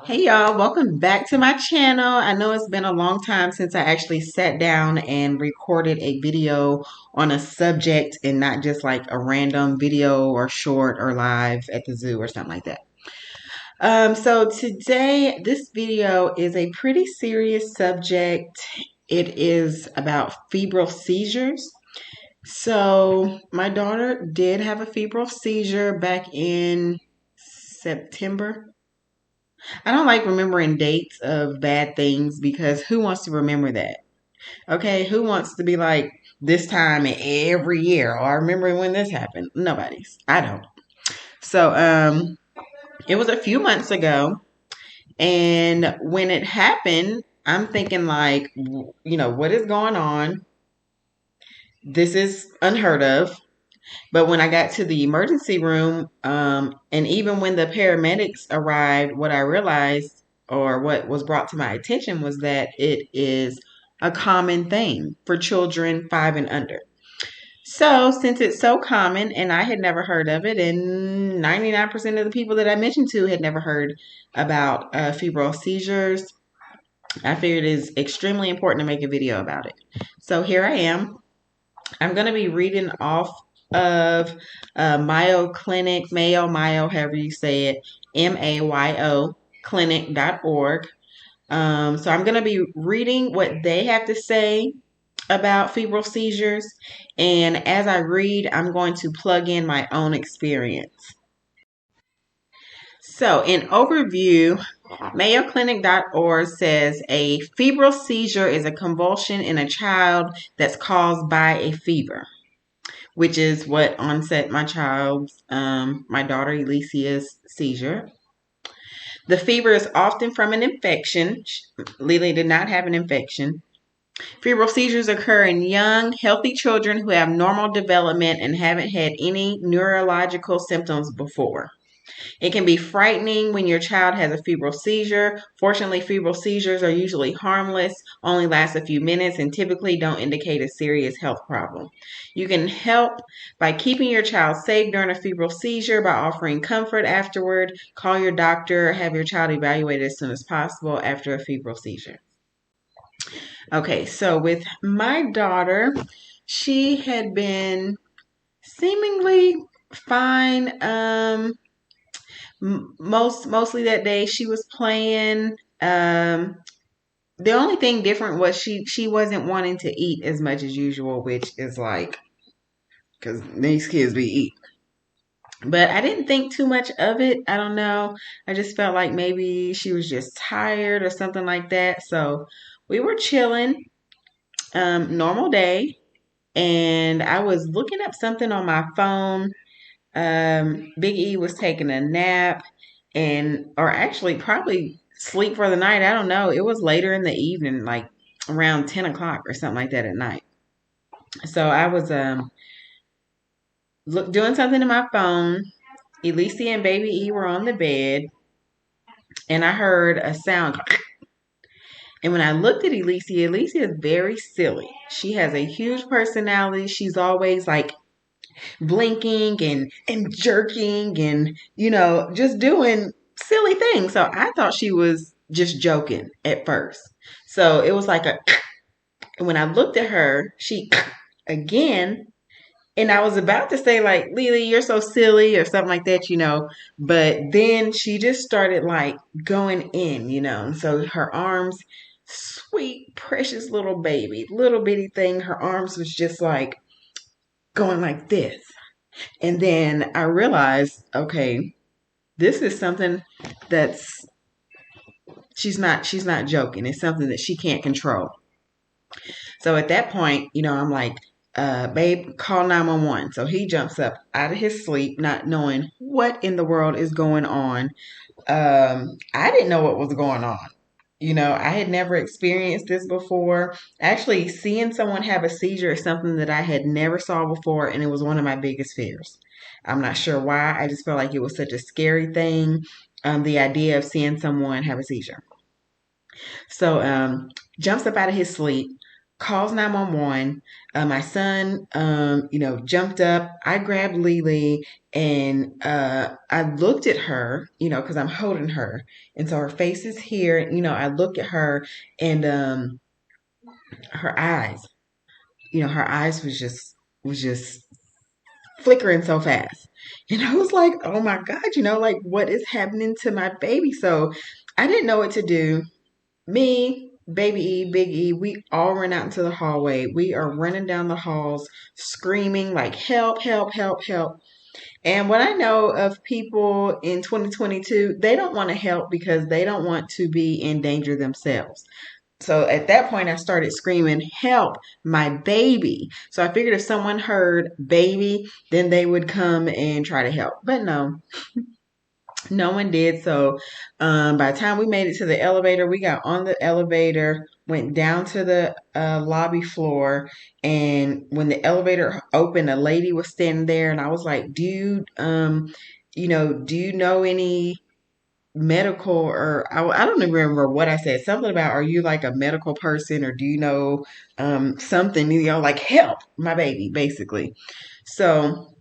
Hey y'all, welcome back to my channel. I know it's been a long time since I actually sat down and recorded a video on a subject and not just like a random video or short or live at the zoo or something like that. So today, this video is a pretty serious subject. It is about febrile seizures. So my daughter did have a febrile seizure back in September. I don't like remembering dates of bad things because who wants to remember that? Okay, who wants to be like this time every year? Or I remember when this happened. Nobody's. I don't. So it was a few months ago, and when it happened, I'm thinking like, what is going on? This is unheard of. But when I got to the emergency room, and even when the paramedics arrived, what I realized or what was brought to my attention was that it is a common thing for children 5 and under. So, since it's so common and I had never heard of it, and 99% of the people that I mentioned to had never heard about febrile seizures, I figured it is extremely important to make a video about it. So, here I am. I'm going to be reading off of Mayo Clinic, Mayo, however you say it, MAYO clinic.org. So I'm going to be reading what they have to say about febrile seizures. And as I read, I'm going to plug in my own experience. So, in overview, MayoClinic.org says a febrile seizure is a convulsion in a child that's caused by a fever, which is what onset my my daughter Elisia's seizure. The fever is often from an infection. Lily did not have an infection. Febrile seizures occur in young, healthy children who have normal development and haven't had any neurological symptoms before. It can be frightening when your child has a febrile seizure. Fortunately, febrile seizures are usually harmless, only last a few minutes, and typically don't indicate a serious health problem. You can help by keeping your child safe during a febrile seizure by offering comfort afterward. Call your doctor, have your child evaluated as soon as possible after a febrile seizure. Okay, so with my daughter, she had been seemingly fine. Mostly that day she was playing. The only thing different was she wasn't wanting to eat as much as usual, which is like because these kids be eat. But I didn't think too much of it. I don't know. I just felt like maybe she was just tired or something like that. So we were chilling, normal day, and I was looking up something on my phone. Big E was taking a nap or actually probably sleep for the night. I don't know. It was later in the evening, like around 10 o'clock or something like that at night. So I was doing something in my phone. Elisia and baby E were on the bed, and I heard a sound. And when I looked at Elisia is very silly. She has a huge personality. She's always like blinking and jerking and just doing silly things. So I thought she was just joking at first. So it was like and when I looked at her, she again, and I was about to say like, Lily, you're so silly or something like that. But then she just started like going in. And so her arms, sweet, precious little baby, little bitty thing, her arms was just like going like this. And then I realized, okay, this is something that's she's not joking. It's something that she can't control. So at that point, I'm like, babe, call 911. So he jumps up out of his sleep, not knowing what in the world is going on. I didn't know what was going on. I had never experienced this before. Actually, seeing someone have a seizure is something that I had never saw before, and it was one of my biggest fears. I'm not sure why. I just felt like it was such a scary thing, the idea of seeing someone have a seizure. So, jumps up out of his sleep. calls 911. My son, jumped up. I grabbed Lily and I looked at her, because I'm holding her. And so her face is here. I look at her and her eyes, her eyes was just flickering so fast. And I was like, oh my God, like what is happening to my baby? So I didn't know what to do. Me, Baby E, Big E, we all ran out into the hallway. We are running down the halls, screaming like, help, help, help, help. And what I know of people in 2022, they don't want to help because they don't want to be in danger themselves. So at that point, I started screaming, help, my baby. So I figured if someone heard baby, then they would come and try to help. But no one did. So by the time we made it to the elevator, we got on the elevator, went down to the lobby floor. And when the elevator opened, a lady was standing there. And I was like, dude, do you know any medical or I don't even remember what I said. Something about, are you like a medical person or do you know something, like help my baby, basically. So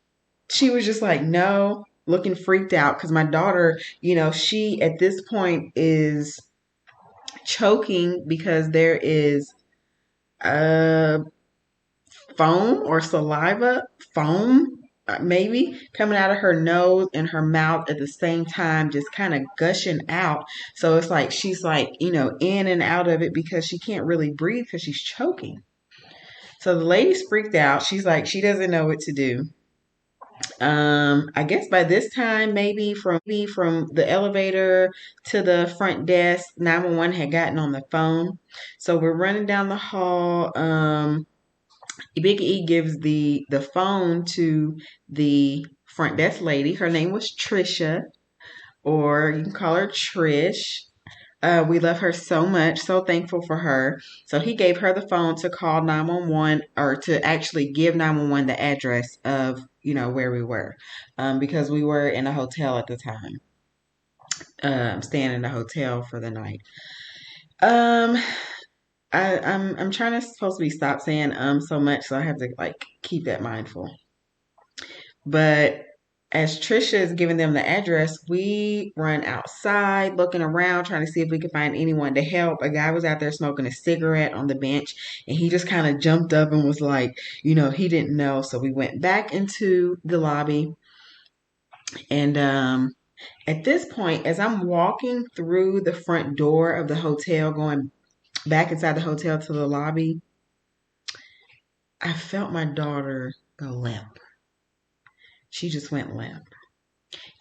she was just like, no, looking freaked out because my daughter, she at this point is choking because there is a foam or saliva, foam maybe coming out of her nose and her mouth at the same time, just kind of gushing out. So it's like she's like, in and out of it because she can't really breathe because she's choking. So the lady's freaked out. She's like, she doesn't know what to do. I guess by this time, maybe from the elevator to the front desk, 911 had gotten on the phone. So we're running down the hall. Big E gives the phone to the front desk lady. Her name was Trisha, or you can call her Trish. We love her so much, so thankful for her. So he gave her the phone to call 911 or to actually give 911 the address of, where we were, because we were in a hotel at the time, staying in a hotel for the night. I'm trying to supposed to be stop saying so much, so I have to like keep that mindful. But as Trisha is giving them the address, we run outside looking around, trying to see if we could find anyone to help. A guy was out there smoking a cigarette on the bench, and he just kind of jumped up and was like, he didn't know. So we went back into the lobby. And at this point, as I'm walking through the front door of the hotel, going back inside the hotel to the lobby, I felt my daughter go limp. She just went limp.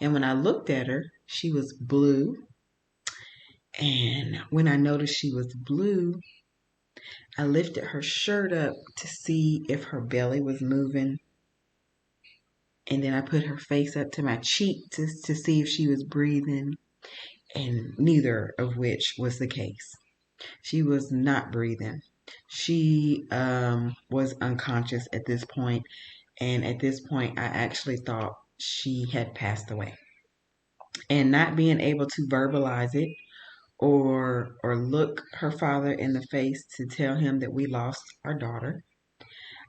And when I looked at her, she was blue. And when I noticed she was blue, I lifted her shirt up to see if her belly was moving. And then I put her face up to my cheek to see if she was breathing. And neither of which was the case. She was not breathing. She was unconscious at this point. And at this point, I actually thought she had passed away. And not being able to verbalize it or look her father in the face to tell him that we lost our daughter,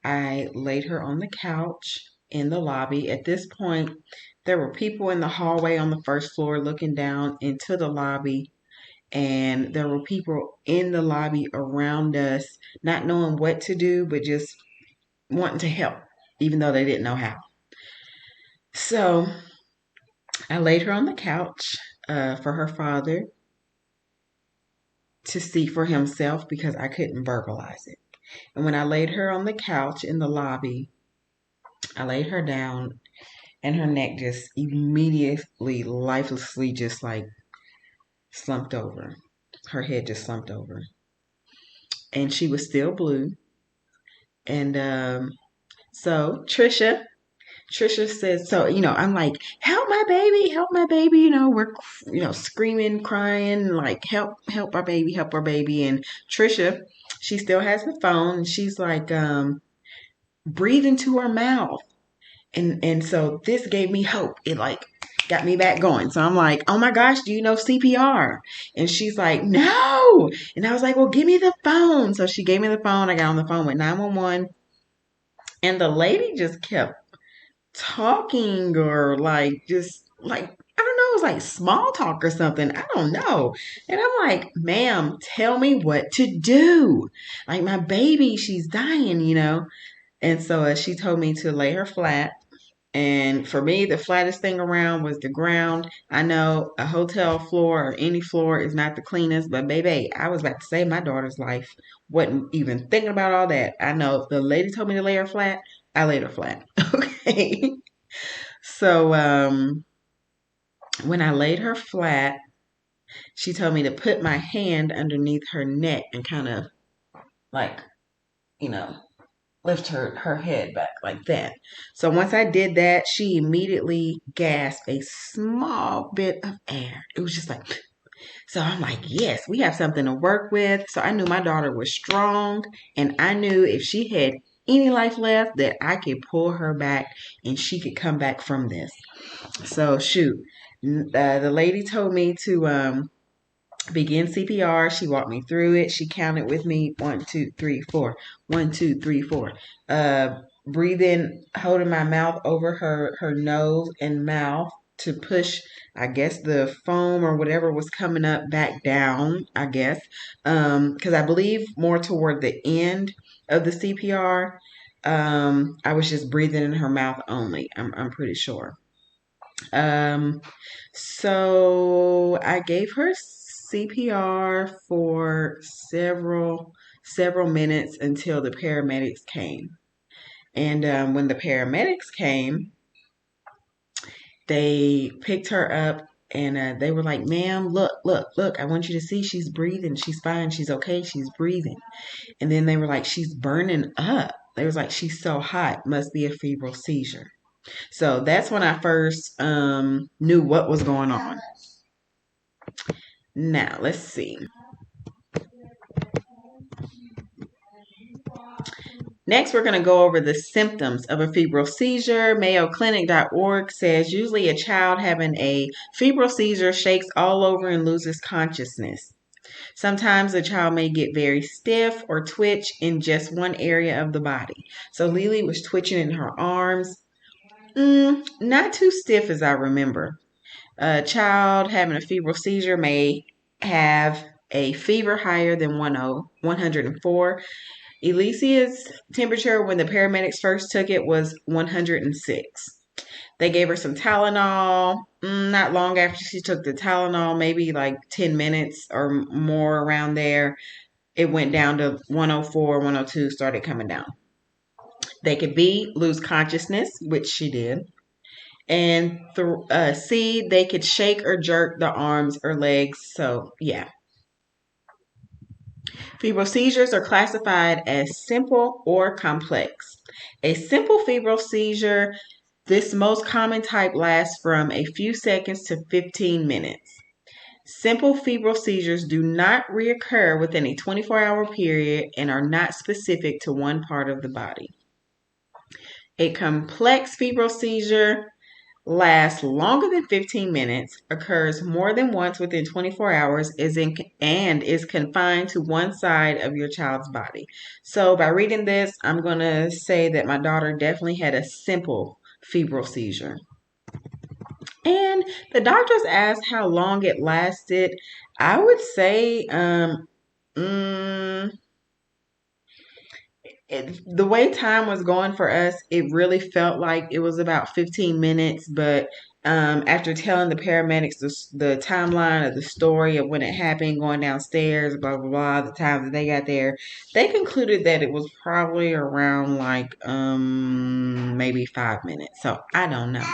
I laid her on the couch in the lobby. At this point, there were people in the hallway on the first floor looking down into the lobby, and there were people in the lobby around us, not knowing what to do, but just wanting to help, even though they didn't know how. So I laid her on the couch for her father to see for himself because I couldn't verbalize it. And when I laid her on the couch in the lobby, I laid her down and her neck just immediately, lifelessly, just like slumped over. Her head just slumped over. And she was still blue. And so Trisha says, so, I'm like, help my baby, we're, screaming, crying, like, help our baby, help our baby. And Trisha, she still has the phone. And she's like, breathe into her mouth. And so this gave me hope. It like got me back going. So I'm like, oh my gosh, do you know CPR? And she's like, no. And I was like, well, give me the phone. So she gave me the phone. I got on the phone with 911. And the lady just kept talking or like just like I don't know, it was like small talk or something. I don't know. And I'm like, ma'am, tell me what to do. Like my baby, she's dying. And so she told me to lay her flat. And for me, the flattest thing around was the ground. I know a hotel floor or any floor is not the cleanest, but baby, I was about to save my daughter's life. Wasn't even thinking about all that. I know the lady told me to lay her flat. I laid her flat. Okay. So when I laid her flat, she told me to put my hand underneath her neck and kind of like, you know, lift her head back like that. So once I did that, she immediately gasped a small bit of air. It was just like, so I'm like, yes, we have something to work with. So I knew my daughter was strong, and I knew if she had any life left that I could pull her back and she could come back from this. So shoot, the lady told me to begin CPR. She walked me through it. She counted with me 1, 2, 3, 4. 1, 2, 3, 4. Breathing, holding my mouth over her nose and mouth to push, I guess, the foam or whatever was coming up back down, I guess. Because I believe more toward the end of the CPR, I was just breathing in her mouth only. I'm pretty sure. Um, so I gave her CPR for several minutes until the paramedics came. And when the paramedics came, they picked her up and they were like, ma'am, look, look, look, I want you to see she's breathing. She's fine. She's okay. She's breathing. And then they were like, she's burning up. They was like, she's so hot. Must be a febrile seizure. So that's when I first knew what was going on. Now, let's see. Next, we're going to go over the symptoms of a febrile seizure. MayoClinic.org says usually a child having a febrile seizure shakes all over and loses consciousness. Sometimes the child may get very stiff or twitch in just one area of the body. So Lily was twitching in her arms. Not too stiff as I remember. A child having a febrile seizure may have a fever higher than 104. Elisia's temperature when the paramedics first took it was 106. They gave her some Tylenol. Not long after she took the Tylenol, maybe like 10 minutes or more around there, it went down to 104, 102, started coming down. They could lose consciousness, which she did. And C, they could shake or jerk the arms or legs. So, yeah. Febrile seizures are classified as simple or complex. A simple febrile seizure, this most common type, lasts from a few seconds to 15 minutes. Simple febrile seizures do not reoccur within a 24-hour period and are not specific to one part of the body. A complex febrile seizure lasts longer than 15 minutes, occurs more than once within 24 hours, and is confined to one side of your child's body. So by reading this, I'm going to say that my daughter definitely had a simple febrile seizure. And the doctors asked how long it lasted. I would say the way time was going for us, it really felt like it was about 15 minutes. But after telling the paramedics the timeline of the story of when it happened, going downstairs, blah, blah, blah, the time that they got there, they concluded that it was probably around like maybe 5 minutes. So I don't know.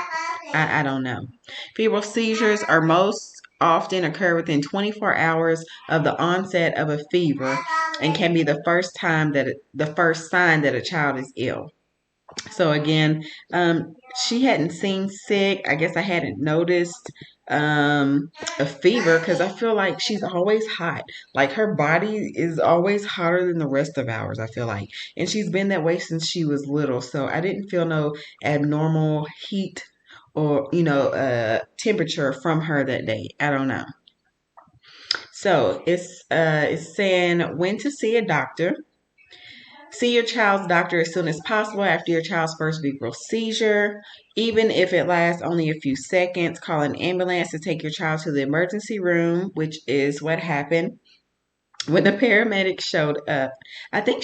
I don't know. Febrile seizures are most often occur within 24 hours of the onset of a fever and can be the first sign that a child is ill. So again, she hadn't seemed sick. I guess I hadn't noticed a fever because I feel like she's always hot. Like her body is always hotter than the rest of ours, I feel like. And she's been that way since she was little. So I didn't feel no abnormal heat or temperature from her that day. I don't know. So it's saying when to see a doctor. See your child's doctor as soon as possible after your child's first febrile seizure. Even if it lasts only a few seconds, call an ambulance to take your child to the emergency room, which is what happened when the paramedics showed up. I think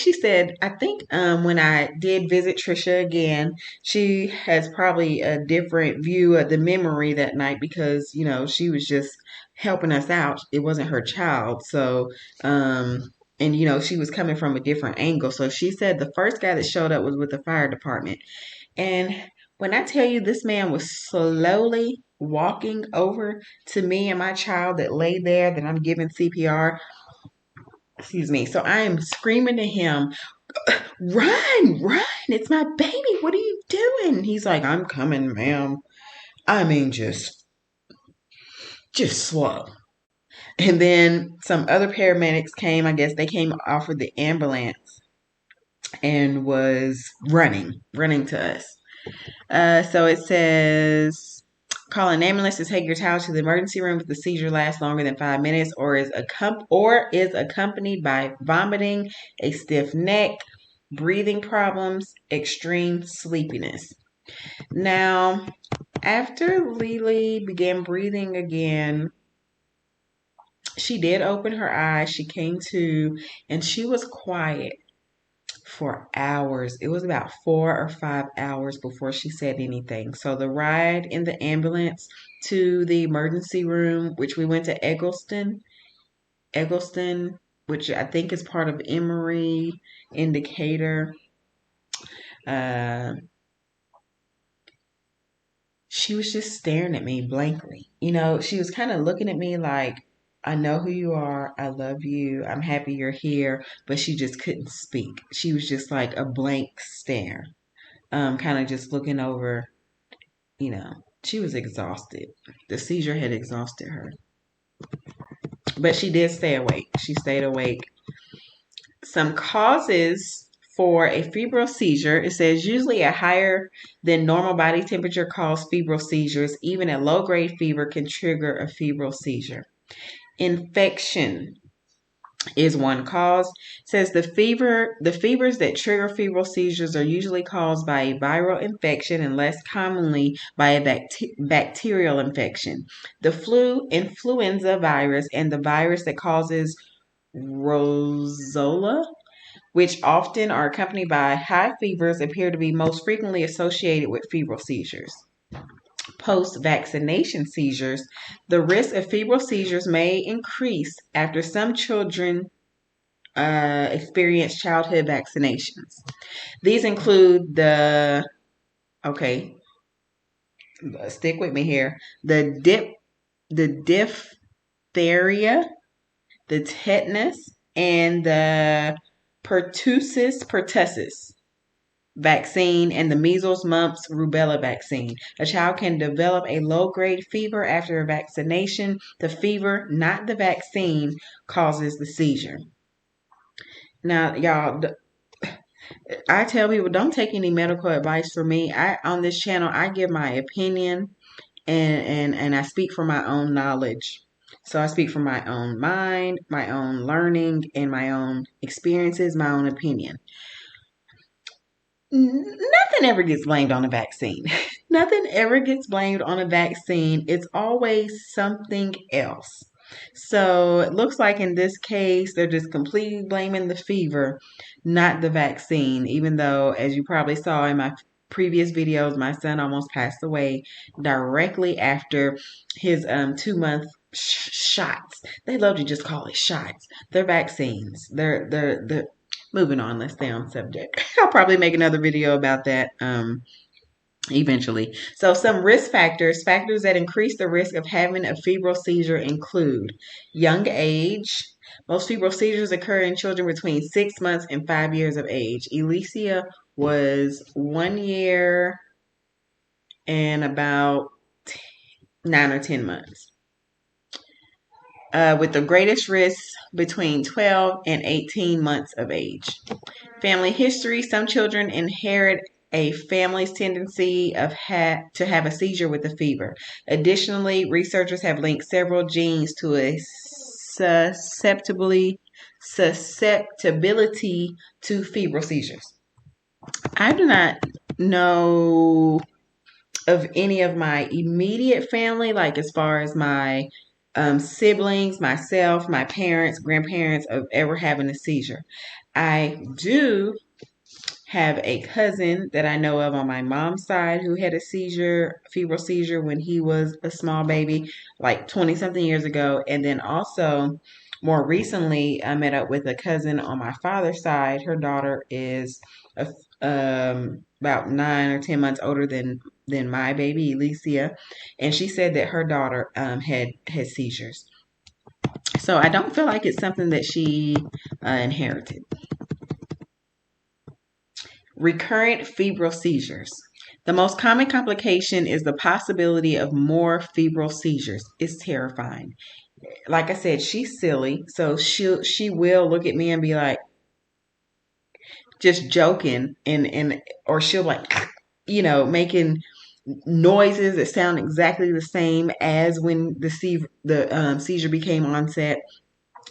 when I did visit Trisha again, she has probably a different view of the memory that night because, she was just helping us out. It wasn't her child. So, and she was coming from a different angle. So she said the first guy that showed up was with the fire department. And when I tell you this man was slowly walking over to me and my child that lay there that I'm giving CPR, excuse me. So I am screaming to him, run, run. It's my baby. What are you doing? He's like, I'm coming, ma'am. I mean, just slow. And then some other paramedics came. I guess they came off of the ambulance and was running to us. So it says, call an ambulance to take your child to the emergency room if the seizure lasts longer than 5 minutes or is accompanied by vomiting, a stiff neck, breathing problems, extreme sleepiness. Now, after Lily began breathing again, she did open her eyes. She came to, and she was quiet for hours. It was about 4 or 5 hours before she said anything. So the ride in the ambulance to the emergency room, which we went to Eggleston, which I think is part of Emory, Indicator. She was just staring at me blankly. She was kind of looking at me like, I know who you are. I love you. I'm happy you're here. But she just couldn't speak. She was just like a blank stare, kind of just looking over. She was exhausted. The seizure had exhausted her. But she did stay awake. She stayed awake. Some causes for a febrile seizure, it says usually a higher than normal body temperature causes febrile seizures. Even a low-grade fever can trigger a febrile seizure. Infection is one cause. It says the fevers that trigger febrile seizures are usually caused by a viral infection and less commonly by a bacterial infection. The influenza virus, and the virus that causes rosola, which often are accompanied by high fevers, appear to be most frequently associated with febrile seizures. Post-vaccination seizures, the risk of febrile seizures may increase after some children experience childhood vaccinations. These include stick with me here, the diphtheria, the tetanus, and the pertussis vaccine, and the measles, mumps, rubella vaccine. A child can develop a low-grade fever after a vaccination. The fever, not the vaccine, causes the seizure. Now, y'all, I tell people don't take any medical advice from me. On this channel, I give my opinion and I speak from my own knowledge. So I speak from my own mind, my own learning, and my own experiences, my own opinion. Nothing ever gets blamed on a vaccine. Nothing ever gets blamed on a vaccine. It's always something else. So it looks like in this case, they're just completely blaming the fever, not the vaccine, even though, as you probably saw in my previous videos, my son almost passed away directly after his 2-month shots. They love to just call it shots. They're vaccines. They're moving on. Let's stay on subject. I'll probably make another video about that eventually. So some risk factors that increase the risk of having a febrile seizure include young age. Most febrile seizures occur in children between 6 months and 5 years of age. Elisia was 1 year and about 9 or 10 months. With the greatest risk between 12 and 18 months of age. Family history. Some children inherit a family's tendency to have a seizure with a fever. Additionally, researchers have linked several genes to a susceptibility to febrile seizures. I do not know of any of my immediate family, like as far as my siblings, myself, my parents, grandparents, of ever having a seizure. I do have a cousin that I know of on my mom's side who had a seizure, febrile seizure, when he was a small baby, like 20 something years ago. And then also, more recently, I met up with a cousin on my father's side. Her daughter is about 9 or 10 months older than my baby, Elisia. And she said that her daughter had seizures. So I don't feel like it's something that she inherited. Recurrent febrile seizures. The most common complication is the possibility of more febrile seizures. It's terrifying. Like I said, she's silly, so she will look at me and be like, just joking, and or she'll like, making noises that sound exactly the same as when the seizure became onset.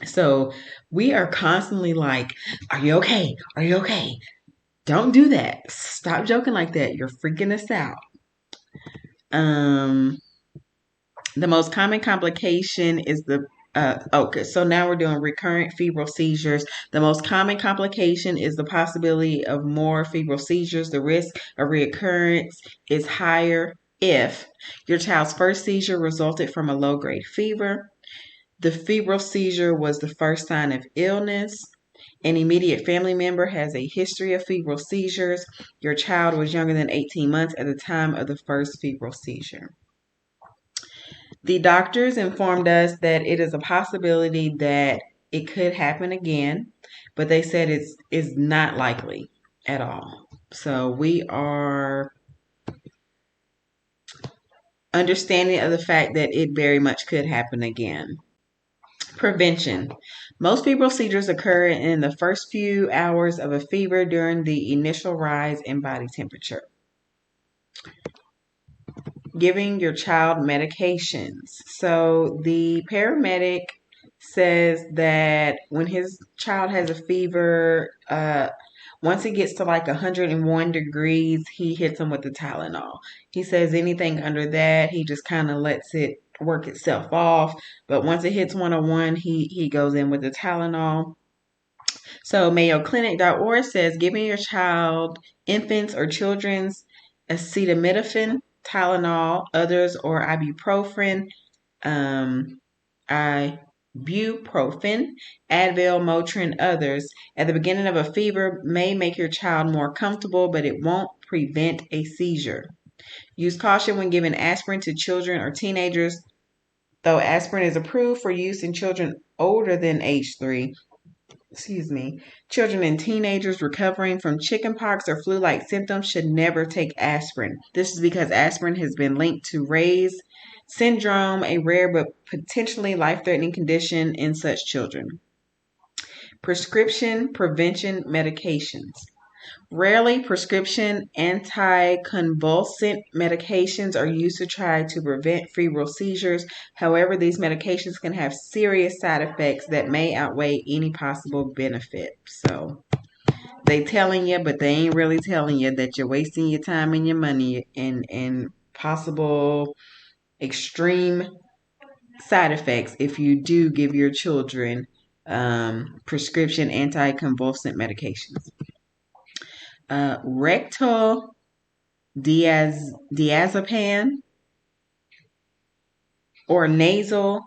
So we are constantly like, "Are you okay? Are you okay? Don't do that. Stop joking like that. You're freaking us out." Um, the most common complication is okay, so now we're doing recurrent febrile seizures. The most common complication is the possibility of more febrile seizures. The risk of reoccurrence is higher if your child's first seizure resulted from a low-grade fever, the febrile seizure was the first sign of illness, an immediate family member has a history of febrile seizures, your child was younger than 18 months at the time of the first febrile seizure. The doctors informed us that it is a possibility that it could happen again, but they said it's not likely at all. So we are understanding of the fact that it very much could happen again. Prevention. Most febrile seizures occur in the first few hours of a fever during the initial rise in body temperature. Giving your child medications. So the paramedic says that when his child has a fever, once it gets to like 101 degrees, he hits them with the Tylenol. He says anything under that, he just kind of lets it work itself off. But once it hits 101, he goes in with the Tylenol. So MayoClinic.org says giving your child, infants, or children's acetaminophen, Tylenol, others, or ibuprofen, ibuprofen, Advil, Motrin, others at the beginning of a fever may make your child more comfortable, but it won't prevent a seizure. Use caution when giving aspirin to children or teenagers. Though aspirin is approved for use in children older than age 3, children and teenagers recovering from chickenpox or flu-like symptoms should never take aspirin. This is because aspirin has been linked to Ray's syndrome, a rare but potentially life-threatening condition in such children. Prescription prevention medications. Rarely, prescription anticonvulsant medications are used to try to prevent febrile seizures. However, these medications can have serious side effects that may outweigh any possible benefit. So they telling you, but they ain't really telling you that you're wasting your time and your money and possible extreme side effects if you do give your children prescription anticonvulsant medications. Rectal diazepam or nasal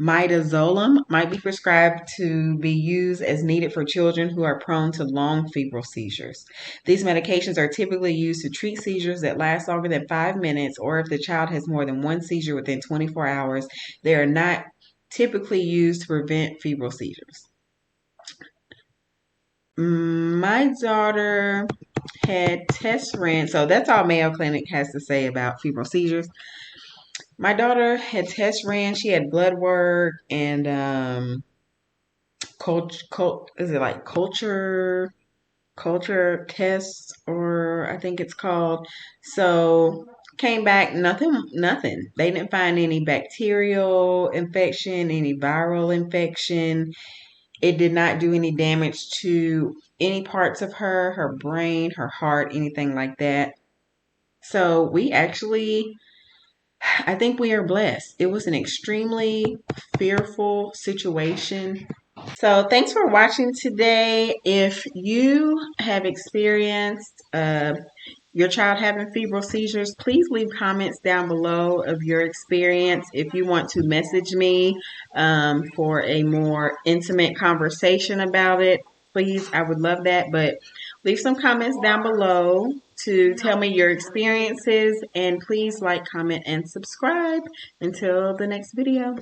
midazolam might be prescribed to be used as needed for children who are prone to long febrile seizures. These medications are typically used to treat seizures that last longer than 5 minutes, or if the child has more than one seizure within 24 hours. They are not typically used to prevent febrile seizures. My daughter had tests ran, so that's all Mayo Clinic has to say about febrile seizures. My daughter had tests ran. She had blood work and culture culture tests, or I think it's called. So came back nothing. They didn't find any bacterial infection, any viral infection. It did not do any damage to any parts of her brain, her heart, anything like that. So we actually, I think we are blessed. It was an extremely fearful situation. So thanks for watching today. If you have experienced your child having febrile seizures, please leave comments down below of your experience. If you want to message me for a more intimate conversation about it, please, I would love that. But leave some comments down below to tell me your experiences, and please like, comment, and subscribe. Until the next video.